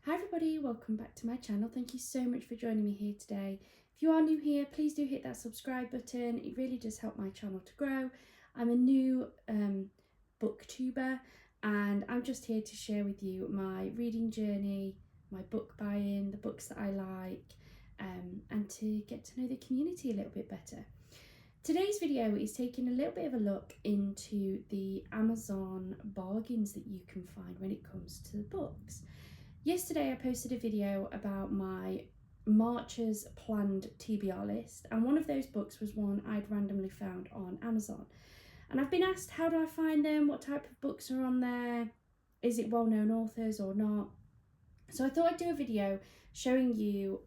Hi everybody, welcome back to my channel. Thank you so much for joining me here today. If you are new here, please do hit that subscribe button. It really does help my channel to grow. I'm a new booktuber and I'm just here to share with you my reading journey, my book buying, the books that I like, and to get to know the community a little bit better. Today's video is taking a little bit of a look into the Amazon bargains that you can find when it comes to books. Yesterday I posted a video about my March's planned TBR list, and one of those books was one I'd randomly found on Amazon. And I've been asked, how do I find them? What type of books are on there? Is it well-known authors or not? So I thought I'd do a video showing you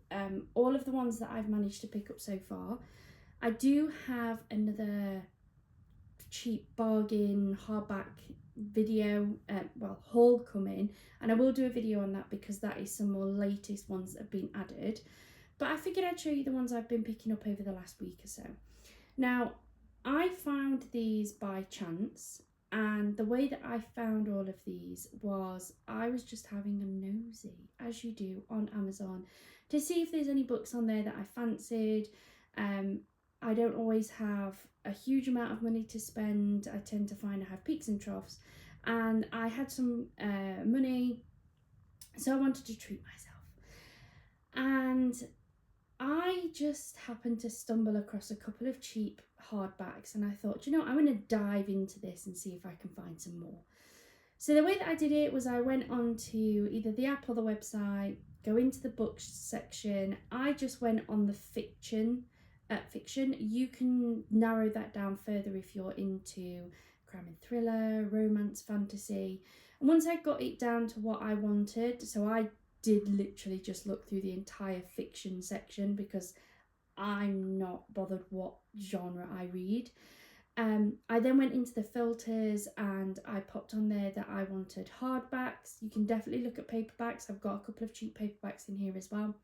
all of the ones that I've managed to pick up so far. I do have another cheap bargain hardback video haul coming, and I will do a video on that because that is some more latest ones that have been added, but I figured I'd show you the ones I've been picking up over the last week or so. Now, I found these by chance, and the way that I found all of these was I was just having a nosy, as you do on Amazon, to see if there's any books on there that I fancied. I don't always have a huge amount of money to spend. I tend to find I have peaks and troughs, and I had some money, so I wanted to treat myself. And I just happened to stumble across a couple of cheap hardbacks, and I thought, you know, I'm going to dive into this and see if I can find some more. So the way that I did it was I went on to either the app or the website, go into the books section. I just went on the fiction. You can narrow that down further if you're into crime and thriller, romance, fantasy. And once I got it down to what I wanted, so I did literally just look through the entire fiction section because I'm not bothered what genre I read. I then went into the filters and I popped on there that I wanted hardbacks. You can definitely look at paperbacks. I've got a couple of cheap paperbacks in here as well.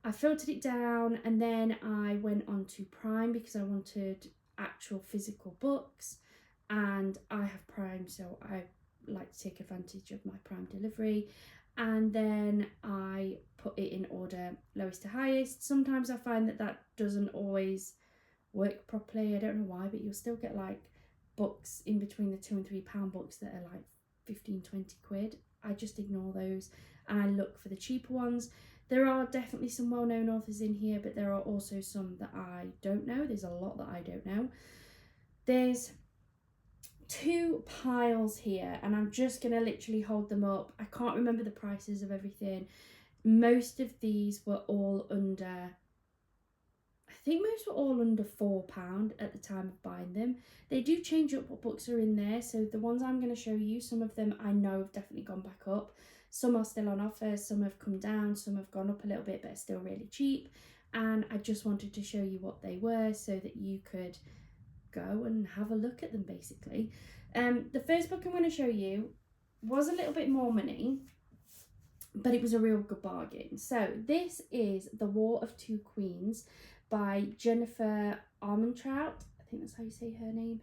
I filtered it down, and then I went on to Prime because I wanted actual physical books, and I have Prime, so I like to take advantage of my Prime delivery. And then I put it in order lowest to highest. Sometimes I find that that doesn't always work properly. I don't know why, but you'll still get like books in between the £2 and £3 books that are like 15-20 quid. I just ignore those and I look for the cheaper ones. There are definitely some well-known authors in here, but there are also some that I don't know. There's a lot that I don't know. There's two piles here, and I'm just going to literally hold them up. I can't remember the prices of everything. Most of these were all under, I think most were all under £4 at the time of buying them. They do change up what books are in there, so the ones I'm going to show you, some of them I know have definitely gone back up. Some are still on offer, some have come down, some have gone up a little bit but are still really cheap. And I just wanted to show you what they were so that you could go and have a look at them basically. The first book I'm going to show you was a little bit more money, but it was a real good bargain. So this is The War of Two Queens by Jennifer Armentrout. I think that's how you say her name.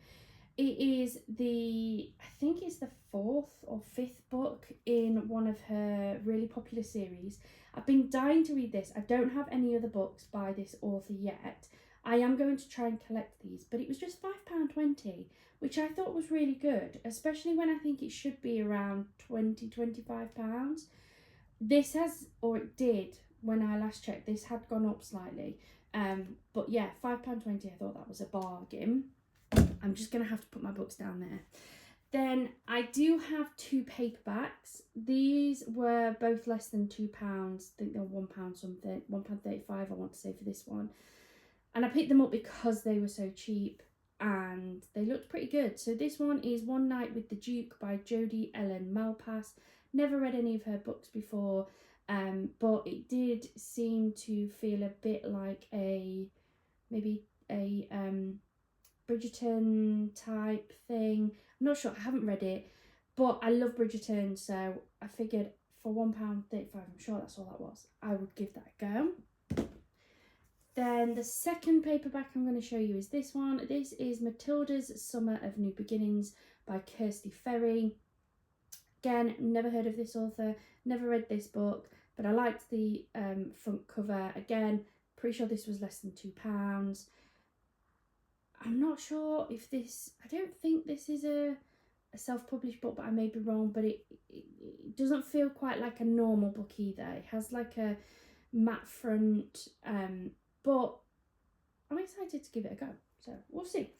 It is I think it's the 4th or 5th book in one of her really popular series. I've been dying to read this. I don't have any other books by this author yet. I am going to try and collect these, but it was just £5.20, which I thought was really good, especially when I think it should be around £20-25. This has, or it did when I last checked, this had gone up slightly. But yeah, £5.20, I thought that was a bargain. I'm just going to have to put my books down there. Then I do have two paperbacks. These were both less than £2. I think they were £1 something, £1.35 I want to say for this one. And I picked them up because they were so cheap and they looked pretty good. So this one is One Night with the Duke by Jodi Ellen Malpass. Never read any of her books before, but it did seem to feel a bit like maybe a Bridgerton type thing. I'm not sure, I haven't read it, but I love Bridgerton, so I figured for £1.35, I'm sure that's all that was, I would give that a go. Then the second paperback I'm going to show you is this one. This is Matilda's Summer of New Beginnings by Kirsty Ferry. Again, never heard of this author, never read this book, but I liked the front cover. Again, pretty sure this was less than £2. I'm not sure if this, I don't think this is a self-published book, but I may be wrong, but it doesn't feel quite like a normal book either. It has like a matte front, but I'm excited to give it a go, so we'll see.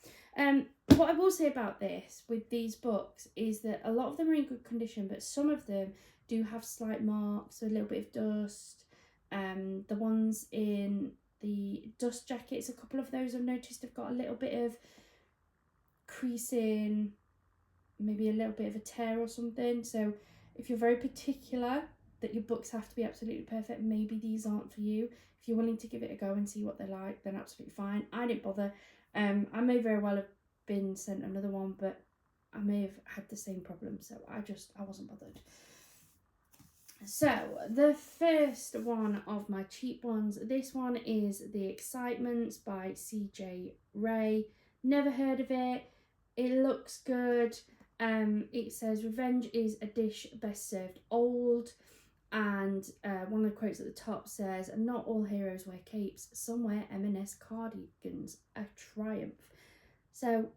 What I will say about this with these books is that a lot of them are in good condition, but some of them do have slight marks, so a little bit of dust. The ones in the dust jackets, a couple of those I've noticed have got a little bit of creasing, maybe a little bit of a tear or something. So if you're very particular that your books have to be absolutely perfect, maybe these aren't for you. If you're willing to give it a go and see what they're like, then absolutely fine. I didn't bother. I may very well have been sent another one, but I may have had the same problem, so I wasn't bothered. So the first one of my cheap ones, this one is The Excitements by CJ Ray. Never heard of it. It looks good. It says revenge is a dish best served old, and one of the quotes at the top says, not all heroes wear capes, some wear M&S cardigans, a triumph. So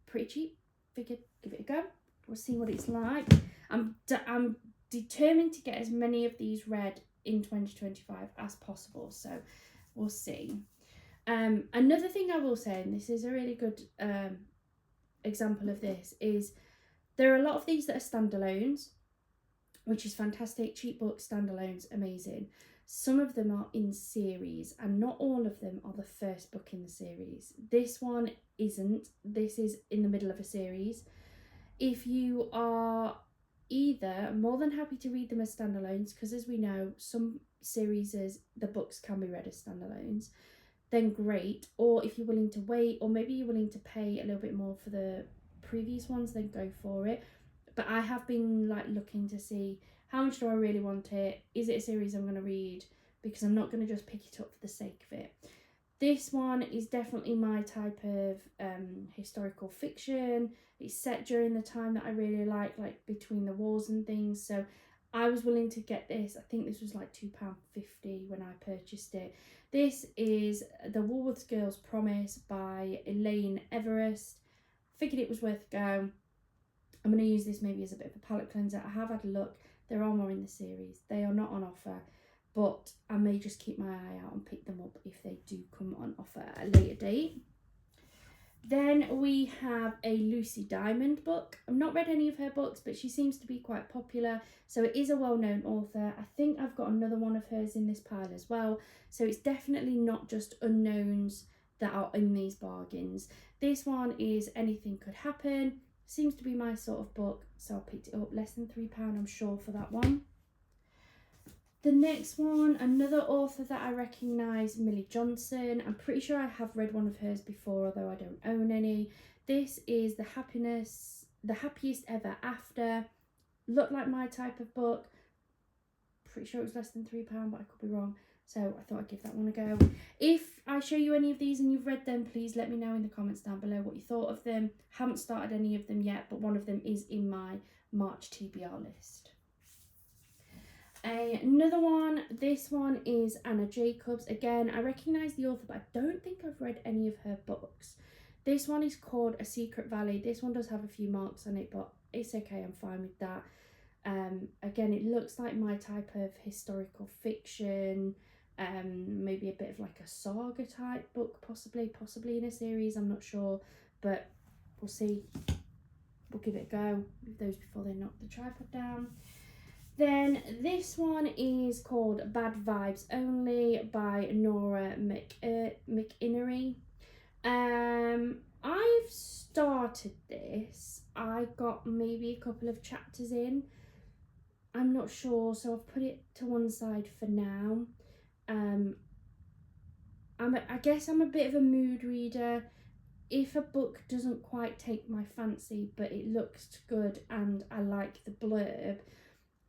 pretty cheap, figured give it a go, we'll see what it's like. I'm determined to get as many of these read in 2025 as possible, so we'll see. Another thing I will say, and this is a really good example of this, is there are a lot of these that are standalones, which is fantastic. Cheap books, standalones, amazing. Some of them are in series, and not all of them are the first book in the series. This one isn't. This is in the middle of a series. If you are either more than happy to read them as standalones, because as we know, some series, the books can be read as standalones, then great. Or if you're willing to wait, or maybe you're willing to pay a little bit more for the previous ones, then go for it. But I have been like looking to see, how much do I really want it? Is it a series I'm going to read? Because I'm not going to just pick it up for the sake of it. This one is definitely my type of historical fiction. It's set during the time that I really like between the wars and things. So I was willing to get this. I think this was like £2.50 when I purchased it. This is The Woolworths Girls' Promise by Elaine Everest. Figured it was worth a go. I'm going to use this maybe as a bit of a palette cleanser. I have had a look. There are more in the series. They are not on offer, but I may just keep my eye out and pick them up if they do come on offer at a later date. Then we have a Lucy Diamond book. I've not read any of her books, but she seems to be quite popular. So it is a well-known author. I think I've got another one of hers in this pile as well. So it's definitely not just unknowns that are in these bargains. This one is Anything Could Happen. Seems to be my sort of book, so I picked it up. Less than £3, I'm sure, for that one. The next one, another author that I recognise, Millie Johnson. I'm pretty sure I have read one of hers before, although I don't own any. This is The Happiest Ever After. Looked like my type of book. Pretty sure it was less than £3, but I could be wrong. So I thought I'd give that one a go. If I show you any of these and you've read them, please let me know in the comments down below what you thought of them. Haven't started any of them yet, but one of them is in my March TBR list. Another one, this one is Anna Jacobs. Again, I recognise the author, but I don't think I've read any of her books. This one is called A Secret Valley. This one does have a few marks on it, but it's okay, I'm fine with that. Again, it looks like my type of historical fiction, maybe a bit of like a saga type book, possibly in a series, I'm not sure, but we'll see. We'll give it a go. Leave those before they knock the tripod down. Then this one is called Bad Vibes Only by Nora McInerney. I've started this. I got maybe a couple of chapters in. I'm not sure, so I've put it to one side for now. I guess I'm a bit of a mood reader. If a book doesn't quite take my fancy, but it looks good and I like the blurb,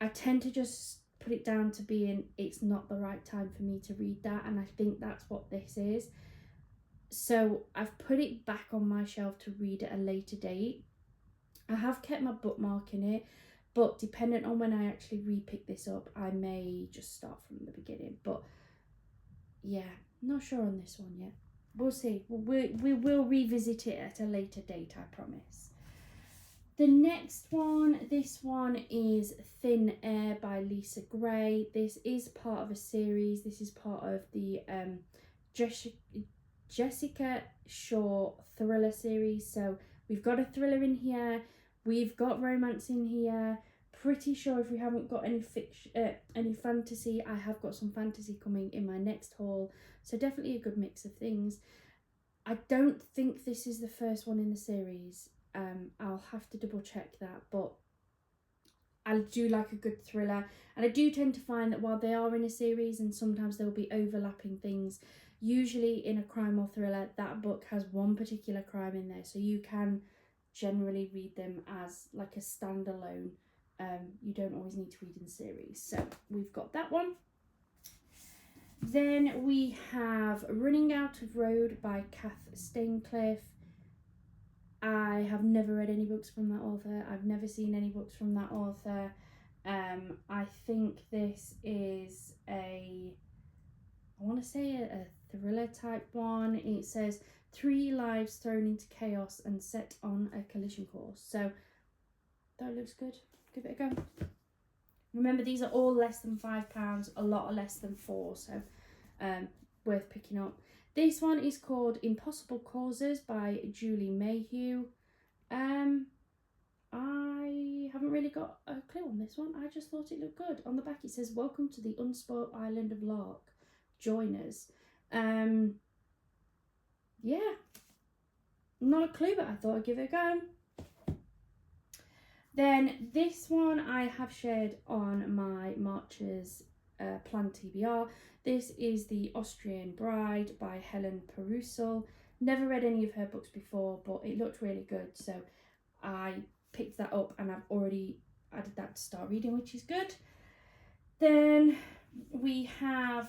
I tend to just put it down to being it's not the right time for me to read that, and I think that's what this is. So I've put it back on my shelf to read at a later date. I have kept my bookmark in it. but depending on when I actually re-pick this up, I may just start from the beginning. But yeah, not sure on this one yet. We'll see. We will revisit it at a later date, I promise. The next one, this one is Thin Air by Lisa Gray. This is part of a series. This is part of the Jessica Shaw thriller series. So we've got a thriller in here. We've got romance in here. Pretty sure if we haven't got any fiction, any fantasy, I have got some fantasy coming in my next haul. So definitely a good mix of things. I don't think this is the first one in the series. I'll have to double check that, but I do like a good thriller, and I do tend to find that while they are in a series and sometimes there will be overlapping things, usually in a crime or thriller that book has one particular crime in there, so you can generally read them as like a standalone. You don't always need to read in series. So we've got that one. Then we have Running Out of Road by Kath Staincliffe. I have never read any books from that author. I've never seen any books from that author. I think this is I want to say a thriller type one. It says 3 lives thrown into chaos and set on a collision course. So that looks good. Give it a go. Remember, these are all less than £5. A lot are less than 4, so worth picking up. This one is called Impossible Causes by Julie Mayhew. I haven't really got a clue on this one. I just thought it looked good. On the back it says, "Welcome to the unspoilt island of Lark. Join us." Yeah. Not a clue, but I thought I'd give it a go. Then this one I have shared on my March's Plan TBR. This is The Austrian Bride by Helen Perusel. Never read any of her books before, but it looked really good, so I picked that up and I've already added that to start reading, which is good. Then we have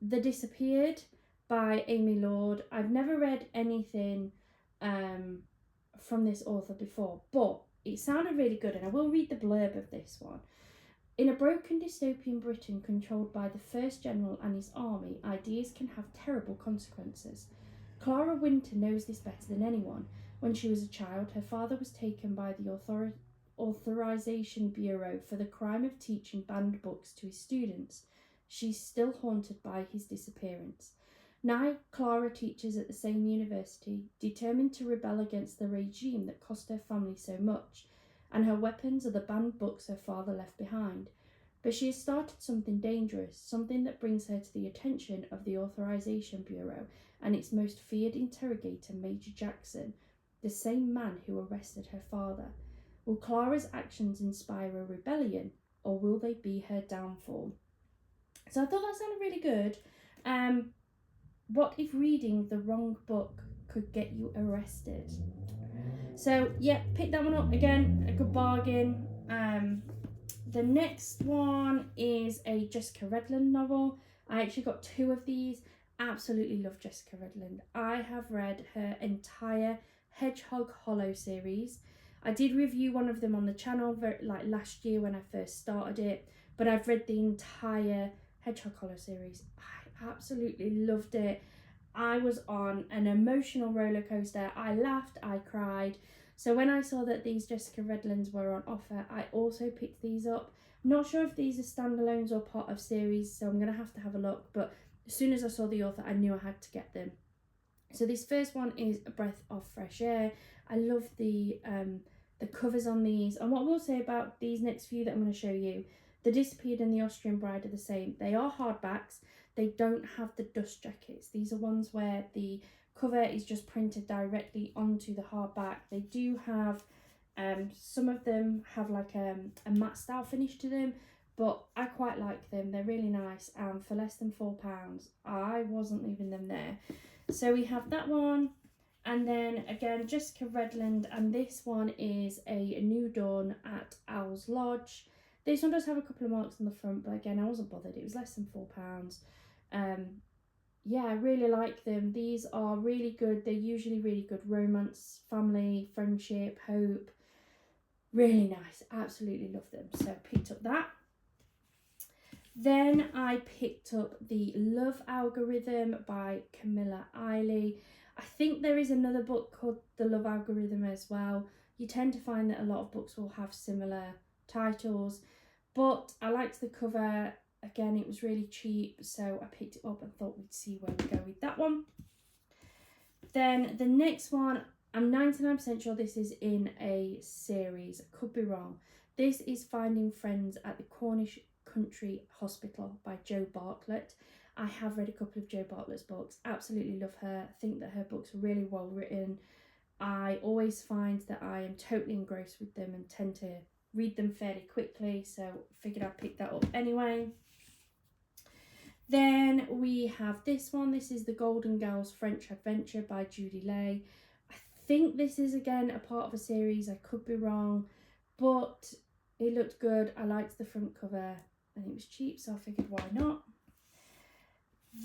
The Disappeared by Amy Lord. I've never read anything from this author before, but it sounded really good, and I will read the blurb of this one. In a broken dystopian Britain controlled by the First General and his army, ideas can have terrible consequences. Clara Winter knows this better than anyone. When she was a child, her father was taken by the Authorization Bureau for the crime of teaching banned books to his students. She's still haunted by his disappearance. Now, Clara teaches at the same university, determined to rebel against the regime that cost her family so much, and her weapons are the banned books her father left behind. But she has started something dangerous, something that brings her to the attention of the Authorization Bureau and its most feared interrogator, Major Jackson, the same man who arrested her father. Will Clara's actions inspire a rebellion, or will they be her downfall? So I thought that sounded really good. What if reading the wrong book could get you arrested? So yeah, pick that one up. Again, a good bargain. The next one is a Jessica Redland novel. I actually got 2 of these. Absolutely love Jessica Redland. I have read her entire Hedgehog Hollow series. I did review one of them on the channel last year when I first started it, but I've read the entire Hedgehog Hollow series. I absolutely loved it. I was on an emotional roller coaster. I laughed, I cried. So when I saw that these Jessica Redlands were on offer, I also picked these up. I'm not sure if these are standalones or part of series, so I'm going to have a look. But as soon as I saw the author, I knew I had to get them. So this first one is A Breath of Fresh Air. I love the covers on these. And what I will say about these next few that I'm going to show you, The Disappeared and The Austrian Bride are the same. They are hardbacks. They don't have the dust jackets. These are ones where the cover is just printed directly onto the hardback. They do have, some of them have like a matte style finish to them, but I quite like them. They're really nice, and for less than £4, I wasn't leaving them there. So we have that one, and then again, Jessica Redland, and this one is A New Dawn at Owl's Lodge. This one does have a couple of marks on the front, but again, I wasn't bothered. It was less than £4. Yeah, I really like them. These are really good. They're usually really good romance, family, friendship, hope. Really nice, absolutely love them. So picked up that. Then I picked up The Love Algorithm by Camilla Eiley. I think there is another book called The Love Algorithm as well. You tend to find that a lot of books will have similar titles, but I liked the cover. Again, it was really cheap, so I picked it up and thought we'd see where we go with that one. Then the next one, I'm 99% sure this is in a series, I could be wrong. This is Finding Friends at the Cornish Country Hospital by Jo Bartlett. I have read a couple of Jo Bartlett's books, absolutely love her. I think that her books are really well written. I always find that I am totally engrossed with them and tend to read them fairly quickly, so figured I'd pick that up anyway. Then we have this one. This is The Golden Girls French Adventure by Judy Lay. I think this is again a part of a series. I could be wrong, but it looked good. I liked the front cover and it was cheap, so I figured why not.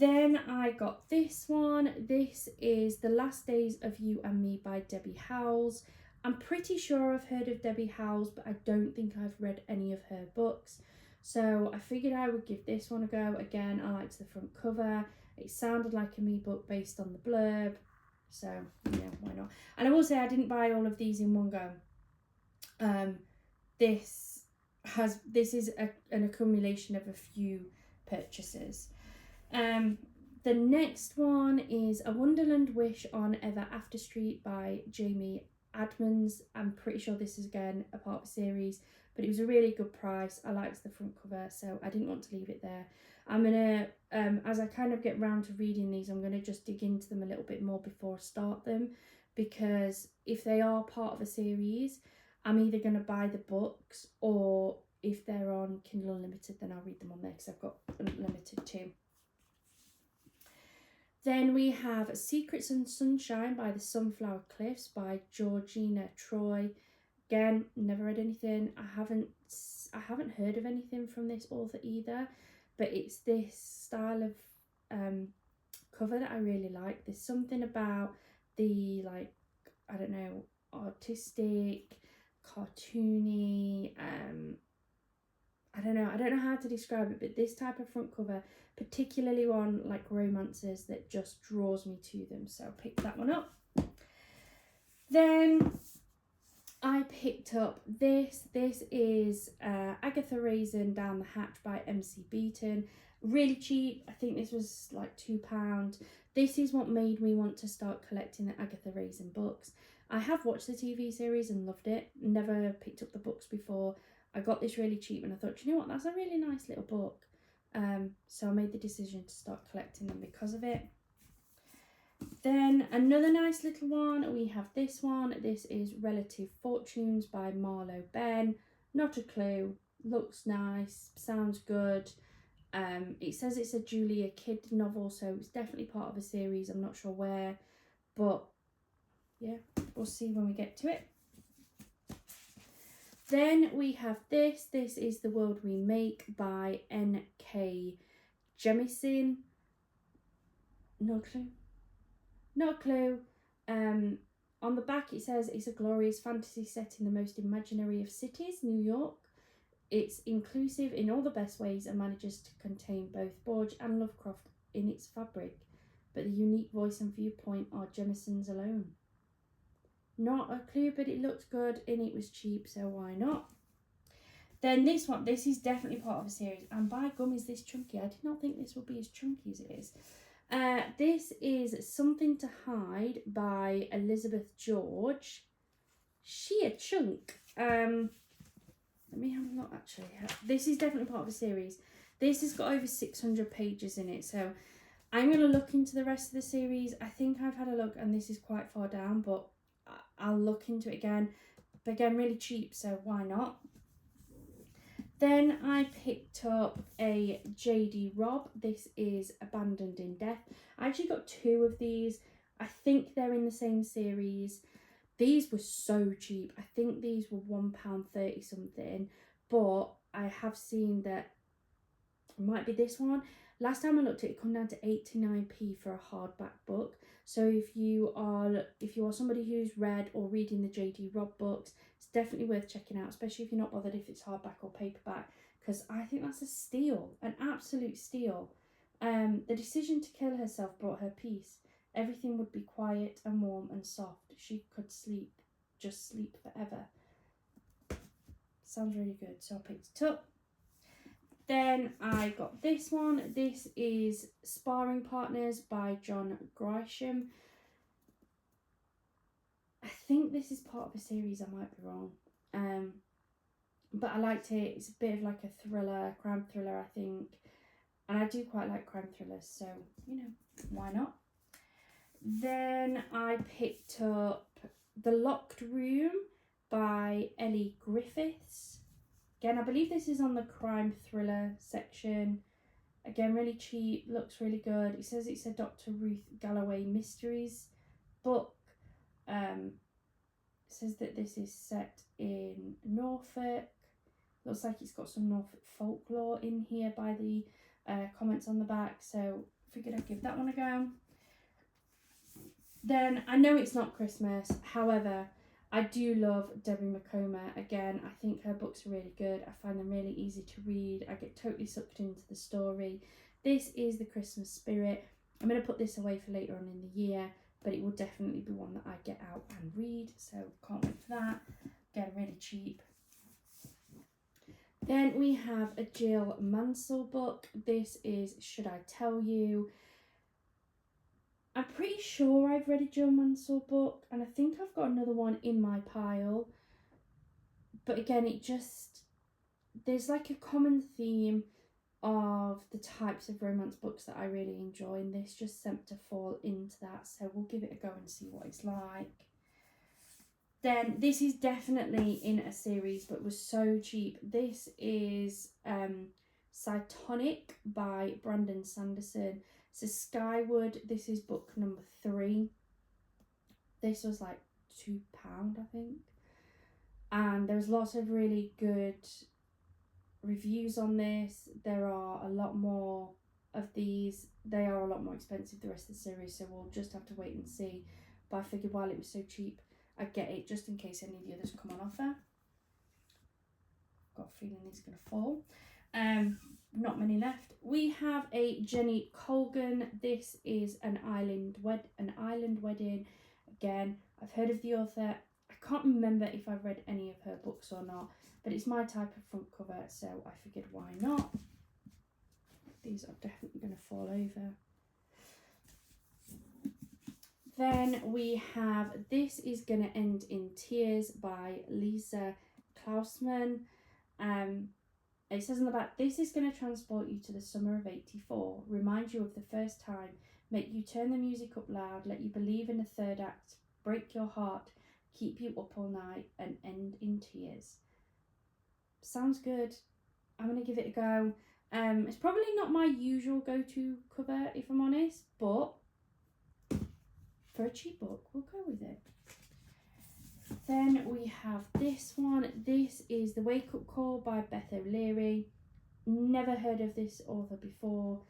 Then I got this one. This is The Last Days of You and Me by Debbie Howells. I'm pretty sure I've heard of Debbie Howells, but I don't think I've read any of her books. So I figured I would give this one a go. Again, I liked the front cover. It sounded like a me book based on the blurb. So, yeah, why not? And I will say I didn't buy all of these in one go. This is an accumulation of a few purchases. The next one is A Wonderland Wish on Ever After Street by Jamie Admons. I'm pretty sure this is again a part of a series, but it was a really good price. I liked the front cover, so I didn't want to leave it there. I'm gonna, as I kind of get round to reading these, I'm gonna just dig into them a little bit more before I start them, because if they are part of a series, I'm either gonna buy the books, or if they're on Kindle Unlimited, then I'll read them on there because I've got Unlimited too. Then we have Secrets and Sunshine by the Sunflower Cliffs by Georgina Troy. Again, never read anything. I haven't heard of anything from this author either, but it's this style of cover that I really like. There's something about the, like, I don't know, artistic, cartoony, I don't know how to describe it, but this type of front cover, particularly one like romances, that just draws me to them, so I picked that one up. Then I picked up this. This is Agatha Raisin Down the Hatch by MC Beaton. Really cheap. I think this was like £2. This is what made me want to start collecting the Agatha Raisin books. I have watched the TV series and loved it. Never picked up the books before. I got this really cheap and I thought, you know what, that's a really nice little book. So I made the decision to start collecting them because of it. Then another nice little one, we have this one. This is Relative Fortunes by Marlo Ben. Not a clue. Looks nice. Sounds good. It says it's a Julia Kidd novel, so it's definitely part of a series. I'm not sure where, but yeah, we'll see when we get to it. Then we have this. This is The World We Make by N.K. Jemisin. No clue. Not a clue. On the back it says it's a glorious fantasy set in the most imaginary of cities, New York. It's inclusive in all the best ways and manages to contain both Borge and Lovecraft in its fabric, but the unique voice and viewpoint are Jemison's alone. Not a clue, but it looked good and it was cheap, so why not? Then this one, this is definitely part of a series, and by gum is this chunky. I did not think this would be as chunky as it is. This is Something to Hide by Elizabeth George. She a chunk. Let me have a look actually. This is definitely part of a series. This has got over 600 pages in it, so I'm going to look into the rest of the series. I think I've had a look and this is quite far down, but I'll look into it again. But again, really cheap, so why not? Then I picked up a J.D. Robb. This is Abandoned in Death. I actually got two of these. I think they're in the same series. These were so cheap. I think these were £1.30 something. But I have seen that It might be this one. Last time I looked at it, it come down to 89p for a hardback book. So if you are somebody who's read or reading the JD Robb books, it's definitely worth checking out, especially if you're not bothered if it's hardback or paperback, because I think that's a steal, an absolute steal. The decision to kill herself brought her peace. Everything would be quiet and warm and soft. She could just sleep forever. Sounds really good, so I picked it up. Then I got this one. This is Sparring Partners by John Grisham. I think this is part of a series, I might be wrong. But I liked it. It's a bit of like a thriller, crime thriller, I think. And I do quite like crime thrillers, so, you know, why not? Then I picked up The Locked Room by Ellie Griffiths. Again, I believe this is on the crime thriller section. Again, really cheap, looks really good. It says it's a Dr. Ruth Galloway Mysteries book. It says that this is set in Norfolk. Looks like it's got some Norfolk folklore in here by the comments on the back, so figured I'd give that one a go. Then, I know it's not Christmas, however, I do love Debbie Macoma. Again, I think her books are really good. I find them really easy to read. I get totally sucked into the story. This is The Christmas Spirit. I'm going to put this away for later on in the year, but it will definitely be one that I get out and read, so can't wait for that. Again, really cheap. Then we have a Jill Mansell book. This is Should I Tell You? I'm pretty sure I've read a Jill Mansell book, and I think I've got another one in my pile. But again, there's like a common theme of the types of romance books that I really enjoy, and this just seemed to fall into that, so we'll give it a go and see what it's like. Then this is definitely in a series, but was so cheap. This is Cytonic by Brandon Sanderson. So Skyward, this is book number 3. This was like £2, I think. And there's lots of really good reviews on this. There are a lot more of these. They are a lot more expensive, the rest of the series, so we'll just have to wait and see. But I figured while it was so cheap, I'd get it just in case any of the others come on offer. Got a feeling these are going to fall. Not many left. We have a Jenny Colgan. This is an island wedding. Again, I've heard of the author. I can't remember if I've read any of her books or not, but it's my type of front cover, so I figured why not. These are definitely going to fall over. Then we have This Is Gonna End in Tears by Lisa Klausman. It says on the back, this is going to transport you to the summer of '84, remind you of the first time, make you turn the music up loud, let you believe in a third act, break your heart, keep you up all night, and end in tears. Sounds good. I'm going to give it a go. It's probably not my usual go-to cover, if I'm honest, but for a cheap book, we'll go with it. Then we have this one. This is The Wake Up Call by Beth O'Leary. Never heard of this author before,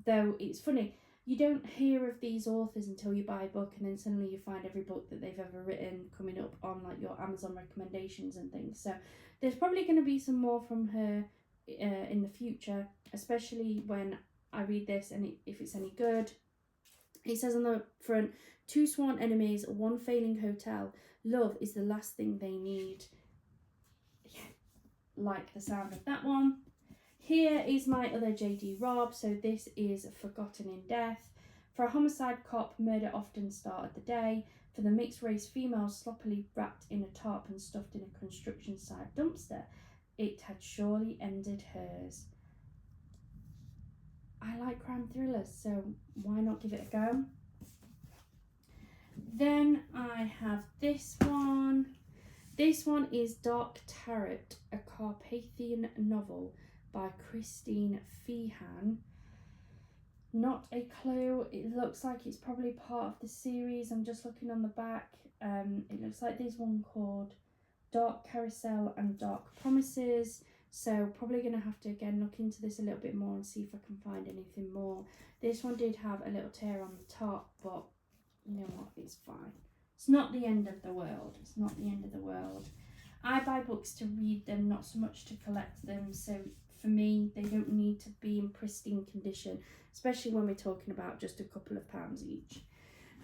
though it's funny. You don't hear of these authors until you buy a book, and then suddenly you find every book that they've ever written coming up on like your Amazon recommendations and things. So there's probably going to be some more from her in the future, especially when I read this and if it's any good. It says on the front, 2 sworn enemies, 1 failing hotel. Love is the last thing they need. Yeah, like the sound of that one. Here is my other JD Robb. So this is Forgotten in Death. For a homicide cop, murder often started the day. For the mixed race female sloppily wrapped in a tarp and stuffed in a construction site dumpster, it had surely ended hers. I like crime thrillers, so why not give it a go? Then I have this one. This one is Dark Tarot, a Carpathian novel by Christine Feehan. Not a clue. It looks like it's probably part of the series. I'm just looking on the back. It looks like there's one called Dark Carousel and Dark Promises. So probably going to have to again look into this a little bit more and see if I can find anything more. This one did have a little tear on the top, but you know what, it's fine. It's not the end of the world. It's not the end of the world. I buy books to read them, not so much to collect them. So for me, they don't need to be in pristine condition, especially when we're talking about just a couple of pounds each.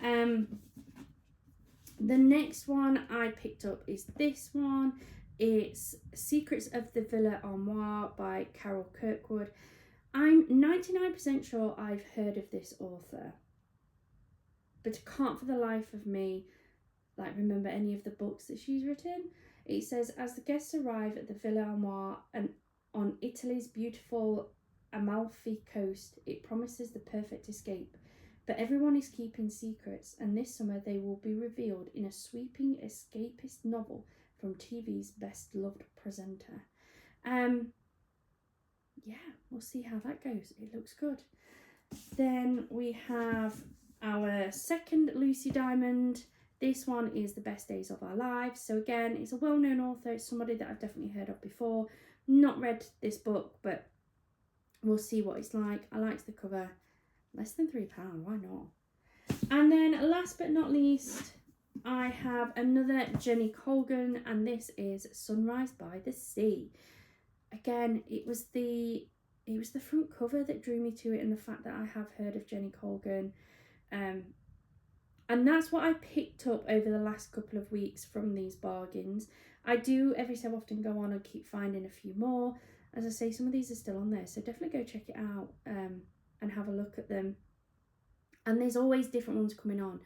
The next one I picked up is this one. It's Secrets of the Villa Armoire by Carol Kirkwood. I'm 99% sure I've heard of this author, but I can't for the life of me remember any of the books that she's written. It says, as the guests arrive at the Villa Armoire and on Italy's beautiful Amalfi coast, it promises the perfect escape. But everyone is keeping secrets, and this summer they will be revealed in a sweeping escapist novel from TV's best-loved presenter. Yeah, we'll see how that goes. It looks good. Then we have our second Lucy Diamond. This one is The Best Days of Our Lives. So again, it's a well-known author. It's somebody that I've definitely heard of before. Not read this book, but we'll see what it's like. I liked the cover. Less than £3, why not? And then last but not least, I have another Jenny Colgan, and this is Sunrise by the Sea. Again, it was the front cover that drew me to it, and the fact that I have heard of Jenny Colgan. And that's what I picked up over the last couple of weeks from these bargains. I do every so often go on and keep finding a few more. As I say, some of these are still on there, so definitely go check it out and have a look at them. And there's always different ones coming on.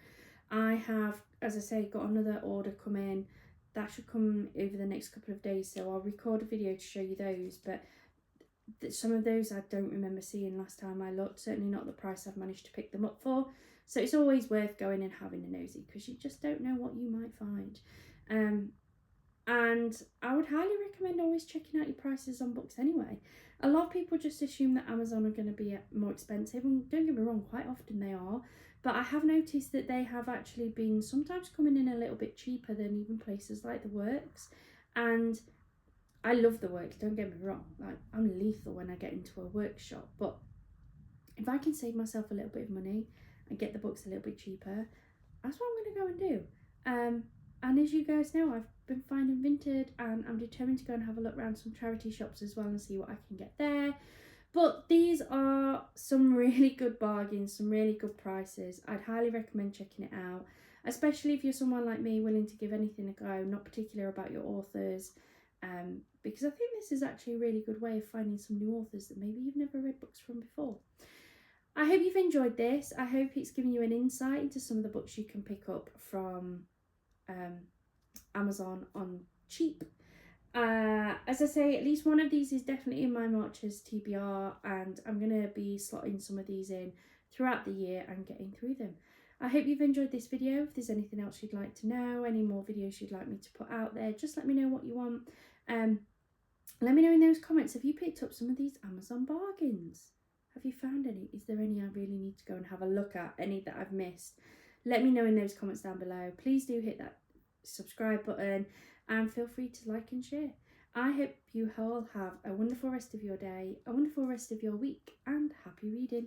I have, as I say, got another order come in. That should come over the next couple of days, so I'll record a video to show you those. But some of those I don't remember seeing last time I looked, certainly not the price I've managed to pick them up for. So it's always worth going and having a nosy, because you just don't know what you might find. And I would highly recommend always checking out your prices on books anyway. A lot of people just assume that Amazon are going to be more expensive, and don't get me wrong, quite often they are. But I have noticed that they have actually been sometimes coming in a little bit cheaper than even places like The Works. And I love The Works, don't get me wrong. I'm lethal when I get into a workshop, but if I can save myself a little bit of money and get the books a little bit cheaper, that's what I'm going to go and do. And as you guys know, I've been finding Vinted, and I'm determined to go and have a look around some charity shops as well and see what I can get there. But these are some really good bargains, some really good prices. I'd highly recommend checking it out, especially if you're someone like me willing to give anything a go, not particular about your authors, because I think this is actually a really good way of finding some new authors that maybe you've never read books from before. I hope you've enjoyed this. I hope it's given you an insight into some of the books you can pick up from Amazon on cheap. As I say, at least one of these is definitely in my March's TBR, and I'm going to be slotting some of these in throughout the year and getting through them. I hope you've enjoyed this video. If there's anything else you'd like to know, any more videos you'd like me to put out there, just let me know what you want. Let me know in those comments, have you picked up some of these Amazon bargains? Have you found any? Is there any I really need to go and have a look at? Any that I've missed? Let me know in those comments down below. Please do hit that subscribe button and feel free to like and share. I hope you all have a wonderful rest of your day, a wonderful rest of your week, and happy reading.